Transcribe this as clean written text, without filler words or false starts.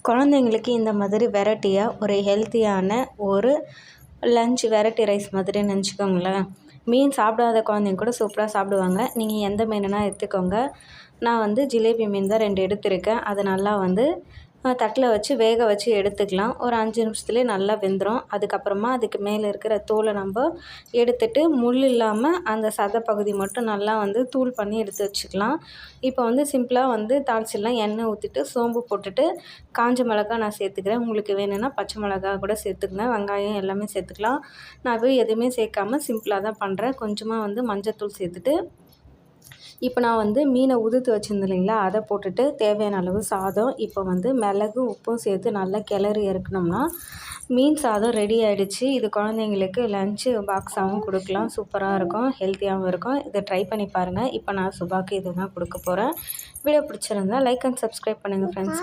குழந்தைங்களுக்கு இந்த மாதிரி வெரைட்டியாக ஒரு ஹெல்த்தியான ஒரு லஞ்ச் வெரைட்டி ரைஸ் மாதிரி நினச்சிக்கோங்களேன். மீன் சாப்பிடாத குழந்தைங்க கூட சூப்பராக சாப்பிடுவாங்க. நீங்கள் எந்த மீனுனா எடுத்துக்கோங்க. நான் வந்து ஜிலேபி மீன் தான் 2 எடுத்திருக்கேன். அதை நல்லா வந்து தட்டில் வச்சு வேக வச்சு எடுத்துக்கலாம். ஒரு 5 நிமிஷத்துலேயே நல்லா வெந்துடும். அதுக்கப்புறமா அதுக்கு மேலே இருக்கிற தோலை நம்ம எடுத்துட்டு முள் இல்லாமல் அந்த சதை பகுதி மட்டும் நல்லா வந்து தூள் பண்ணி எடுத்து வச்சுக்கலாம். இப்போ வந்து சிம்பிளாக வந்து தாளிச்சிடலாம். எண்ணெய் ஊற்றிட்டு சோம்பு போட்டுட்டு காஞ்ச மிளகா நான் சேர்த்துக்கிறேன். உங்களுக்கு வேணும்னா பச்சை மிளகா கூட சேர்த்துக்கங்க. வெங்காயம் எல்லாமே சேர்த்துக்கலாம். நான் போய் எதுவுமே சேர்க்காம சிம்பிளாக தான் பண்ணுறேன். கொஞ்சமாக வந்து மஞ்சத்தூள் சேர்த்துட்டு இப்போ நான் வந்து மீனை உதுத்து வச்சுருந்தேன் இல்லைங்களா, அதை போட்டுட்டு தேவையான அளவு சாதம், இப்போ வந்து மிளகு உப்பும் சேர்த்து நல்லா கிளறி இறக்குனோம்னா மீன் சாதம் ரெடி ஆகிடுச்சு. இது குழந்தைங்களுக்கு லஞ்சு பாக்ஸாகவும் கொடுக்கலாம். சூப்பராக இருக்கும், ஹெல்த்தியாகவும் இருக்கும். இதை ட்ரை பண்ணி பாருங்கள். இப்போ நான் சுபாக்கு இது தான் கொடுக்க போகிறேன். வீடியோ பிடிச்சிருந்தா லைக் அண்ட் சப்ஸ்கிரைப் பண்ணுங்கள் ஃப்ரெண்ட்ஸ்.